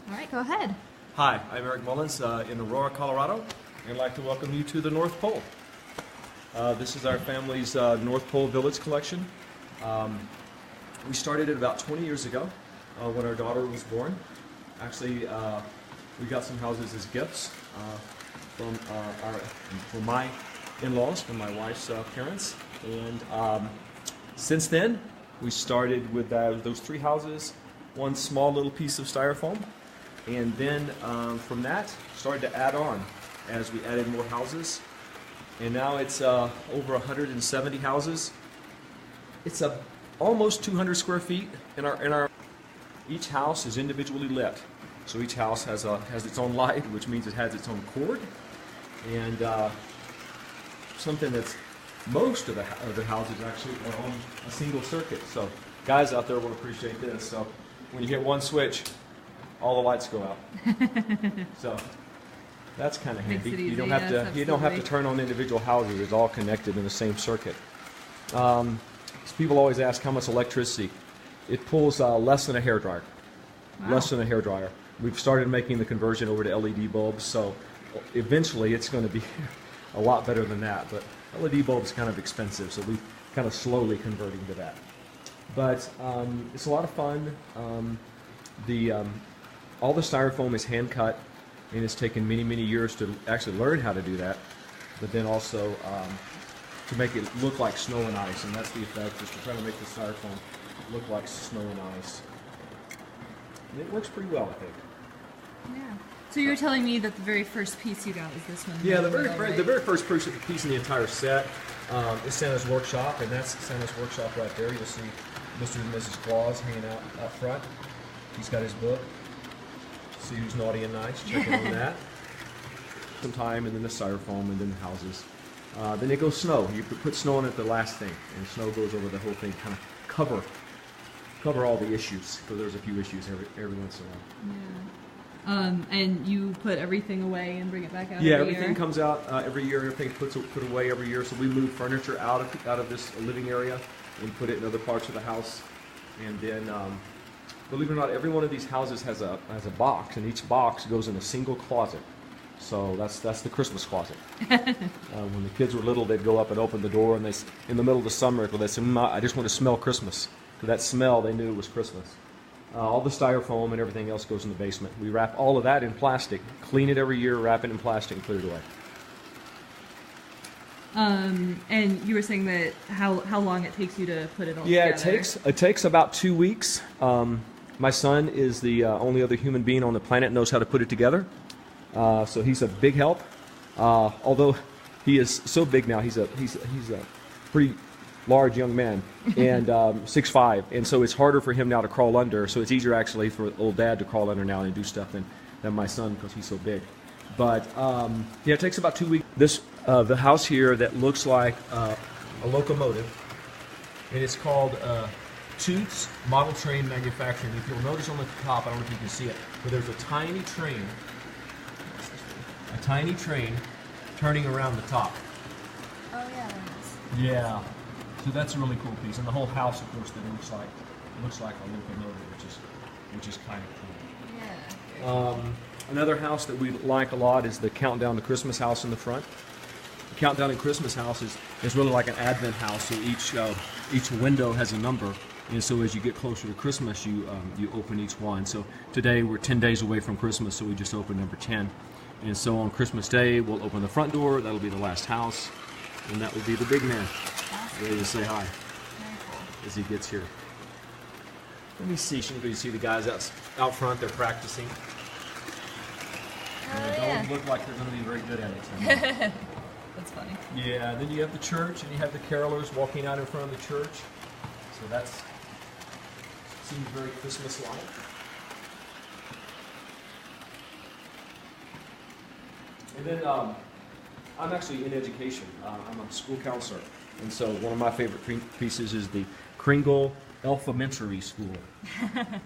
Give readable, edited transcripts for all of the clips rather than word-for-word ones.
All right, go ahead. Hi, I'm Eric Mullens in Aurora, Colorado, and I'd like to welcome you to the North Pole. This is our family's North Pole Village collection. We started it about 20 years ago when our daughter was born. Actually, we got some houses as gifts from my in-laws, from my wife's parents, and since then we started with those 3 houses, one small little piece of styrofoam, and then from that started to add on as we added more houses, and now it's over 170 houses. It's almost 200 square feet, and each house is individually lit. So each house has its own light, which means it has its own cord, and something that's most of the houses actually are on a single circuit. So guys out there will appreciate this. So when you hit one switch, all the lights go out. So that's kind of handy. You don't have to turn on individual houses. It's all connected in the same circuit. So people always ask how much electricity. It pulls less than a hairdryer. Wow. Less than a hairdryer. We've started making the conversion over to LED bulbs, so eventually it's going to be a lot better than that. But LED bulbs are kind of expensive, so we're kind of slowly converting to that. But it's a lot of fun. All the styrofoam is hand cut, and it's taken many, many years to actually learn how to do that. But then also to make it look like snow and ice, and that's the effect, is to try to make the styrofoam look like snow and ice. And it works pretty well, I think. Yeah. So you were telling me that the very first piece you got was this one. Yeah, the very first piece in the entire set is Santa's Workshop, and that's Santa's Workshop right there. You'll see Mr. and Mrs. Claus hanging out front. He's got his book. See who's naughty and nice. Checking on that. Some time, and then the styrofoam, and then the houses. Then it goes snow. You put snow on it the last thing, and snow goes over the whole thing, kind of cover all the issues, because there's a few issues every once in a while. Yeah. And you put everything away and bring it back out. Yeah, every everything year? comes out every year. Everything's put away every year. So we move furniture out of this living area and put it in other parts of the house. And then, believe it or not, every one of these houses has a box, and each box goes in a single closet. So that's the Christmas closet. When the kids were little, they'd go up and open the door, and in the middle of the summer, they'd say, "I just want to smell Christmas." So that smell, they knew it was Christmas. All the styrofoam and everything else goes in the basement. We wrap all of that in plastic, clean it every year, wrap it in plastic, and put it away. And you were saying that how long it takes you to put it all together? together? It takes about 2 weeks. My son is the only other human being on the planet that knows how to put it together. So he's a big help. Although he is so big now, he's a pretty large young man, and 6'5", and so it's harder for him now to crawl under. So it's easier actually for old dad to crawl under now and do stuff than my son, because he's so big. But yeah, it takes about 2 weeks. The house here that looks like a locomotive, and it's called Toots Model Train Manufacturing. If you'll notice on the top, I don't know if you can see it, but there's a tiny train turning around the top. Oh yeah, there is. Yeah. So that's a really cool piece, and the whole house, of course, that looks like a locomotive, which is kind of cool. Yeah. Another house that we like a lot is the Countdown to Christmas house in the front. The Countdown to Christmas house is really like an Advent house. So each window has a number, and so as you get closer to Christmas, you open each one. So today we're 10 days away from Christmas, so we just opened number 10. And so on Christmas Day, we'll open the front door. That'll be the last house, and that will be the big man. Ready to say hi as he gets here. Let me see. You see the guys out front. They're practicing. They don't look like they're going to be very good at it. That's funny. Yeah. Then you have the church, and you have the carolers walking out in front of the church. So that seems very Christmas-like. And then I'm actually in education. I'm a school counselor. And so one of my favorite pieces is the Kringle Elementary School. And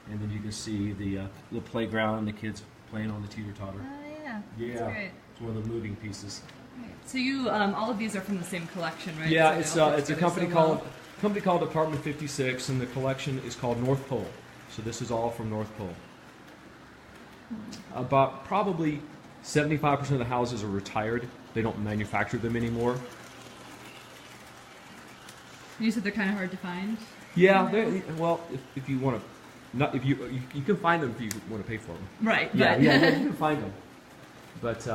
then you can see the little playground, the kids playing on the teeter-totter. Oh yeah. Yeah, That's great. It's one of the moving pieces. Right. So you, all of these are from the same collection, right? Yeah, So it's a company called Department 56, and the collection is called North Pole. So this is all from North Pole. About probably 75% of the houses are retired. They don't manufacture them anymore. You said they're kind of hard to find. Yeah, well, if you want to, not if you can find them if you want to pay for them. Right. Yeah, but- yeah, you can find them. But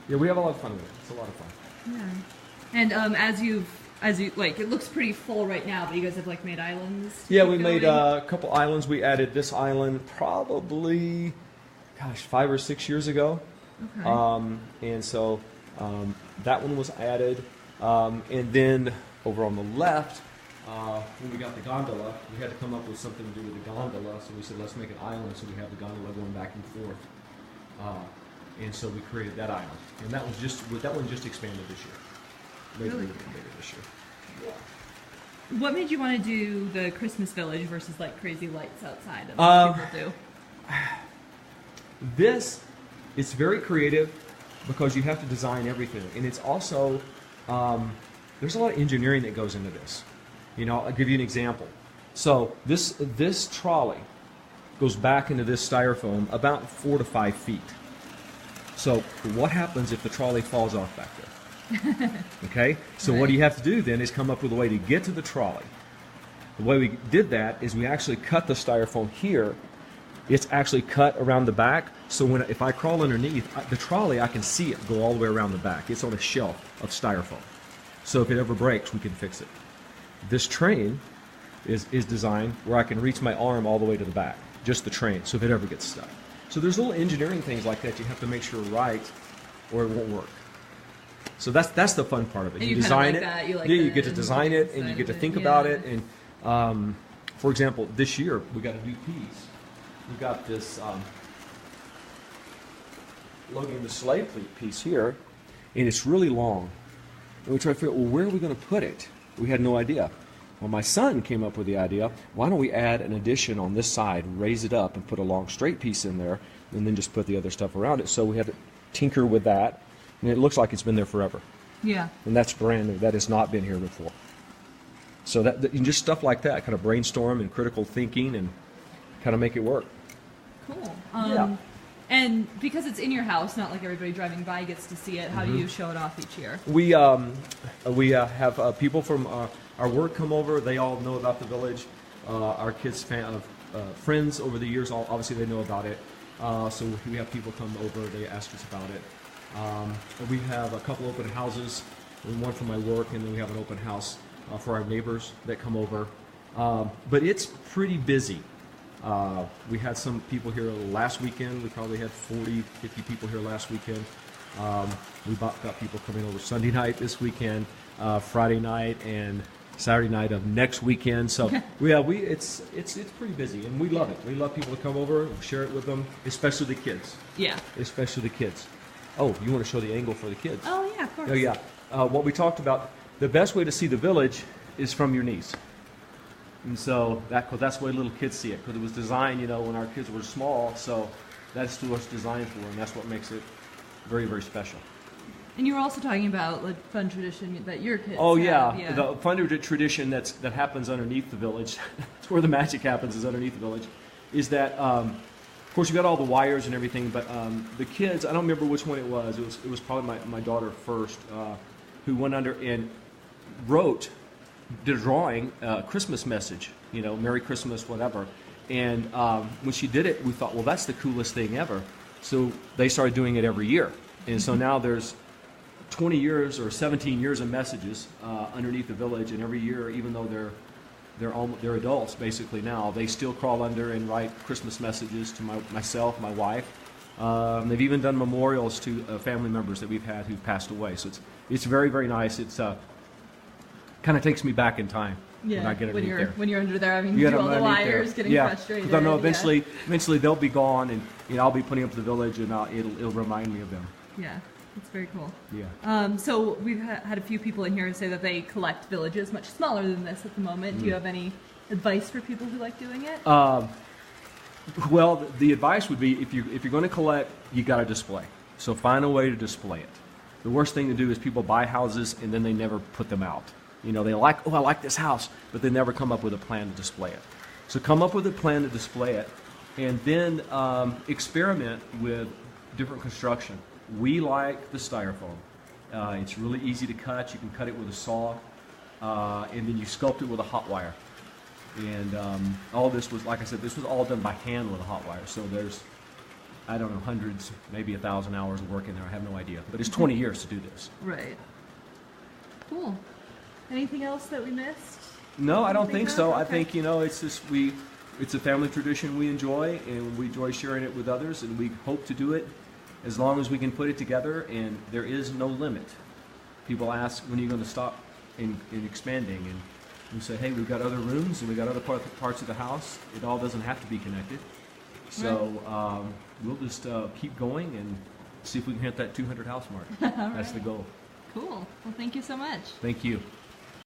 yeah, we have a lot of fun with it. It's a lot of fun. Yeah. And as you like, it looks pretty full right now, but you guys have like made islands. Yeah, keep we made going? a couple islands. We added this island probably, 5 or 6 years ago. Okay. And so that one was added. And then over on the left, when we got the gondola, we had to come up with something to do with the gondola. So we said, let's make an island so we have the gondola going back and forth. And so we created that island. And that one just expanded this year. Made Really? it bigger this year. Yeah. What made you want to do the Christmas village versus like crazy lights outside that most people do? This, it's very creative because you have to design everything. And it's also, there's a lot of engineering that goes into this. You know, I'll give you an example. So this trolley goes back into this styrofoam about 4 to 5 feet. So what happens if the trolley falls off back there? Okay, so what Right. you have to do then is come up with a way to get to the trolley. The way we did that is we actually cut the styrofoam here. It's actually cut around the back, so if I crawl underneath the trolley, I can see it go all the way around the back. It's on a shelf of styrofoam. So if it ever breaks, we can fix it. This train is designed where I can reach my arm all the way to the back, just the train, so if it ever gets stuck. So there's little engineering things like that you have to make sure right, or it won't work. So that's the fun part of it. And You you kinda design like it. that. You like yeah, you the get to design it, and you side get to of it. think about Yeah. it. And for example, this year we got a new piece. We got this Logan the Slave piece here, and it's really long. And we tried to figure out, well, where are we going to put it? We had no idea. Well, my son came up with the idea, why don't we add an addition on this side, raise it up, and put a long straight piece in there, and then just put the other stuff around it. So we had to tinker with that, and it looks like it's been there forever. Yeah. And that's brand new. That has not been here before. So that just stuff like that, kind of brainstorm and critical thinking and kind of make it work. Cool. Yeah. And because it's in your house, not like everybody driving by gets to see it, how Mm-hmm. do you show it off each year? We have people from our work come over. They all know about the village. Our kids' friends over the years, obviously they know about it. So we have people come over. They ask us about it. We have a couple open houses, one for my work, and then we have an open house for our neighbors that come over. But it's pretty busy. We had some people here last weekend. We probably had 40, 50 people here last weekend. We got people coming over Sunday night this weekend, Friday night, and Saturday night of next weekend. So it's pretty busy, and we love it. We love people to come over, share it with them, especially the kids. Yeah. Especially the kids. Oh, you want to show the angle for the kids? Oh, yeah, of course. Oh yeah. What we talked about, the best way to see the village is from your knees. And so that's the way little kids see it, because it was designed, when our kids were small. So that's what it's designed for, and that's what makes it very, very special. And you were also talking about like fun tradition that your kids Oh have. yeah, the fun tradition that happens underneath the village. That's where the magic happens, is underneath the village. Is that of course you got all the wires and everything, but the kids, I don't remember which one it was. It was probably my daughter first, who went under and did a drawing, Christmas message, Merry Christmas, whatever. And when she did it, we thought, well, that's the coolest thing ever. So they started doing it every year. And so now there's 20 years or 17 years of messages underneath the village, and every year, even though they're adults basically now, they still crawl under and write Christmas messages to myself, my wife. They've even done memorials to family members that we've had who've passed away. So it's very, very nice. It's kind of takes me back in time when I get underneath there. When you're under there, having to do all the wires, getting frustrated. Because I know eventually they'll be gone, and I'll be putting up the village, and it'll remind me of them. Yeah, it's very cool. Yeah. So we've had a few people in here say that they collect villages much smaller than this at the moment. Do you have any advice for people who like doing it? Well, the advice would be if you're going to collect, you got to display. So find a way to display it. The worst thing to do is people buy houses and then they never put them out. They like, I like this house, but they never come up with a plan to display it. So come up with a plan to display it, and then experiment with different construction. We like the styrofoam. It's really easy to cut. You can cut it with a saw, and then you sculpt it with a hot wire. And all this was, like I said, this was all done by hand with a hot wire. So there's, I don't know, hundreds, maybe 1,000 hours of work in there. I have no idea. But it's 20 years to do this. Right. Cool. Anything else that we missed? No, I don't think so. Okay. I think, it's just it's a family tradition we enjoy, and we enjoy sharing it with others, and we hope to do it as long as we can put it together, and there is no limit. People ask, when are you going to stop in expanding? And we say, hey, we've got other rooms, and we've got other parts of the house. It all doesn't have to be connected. So we'll just keep going and see if we can hit that 200 house mark. That's the goal. Cool. Well, thank you so much. Thank you.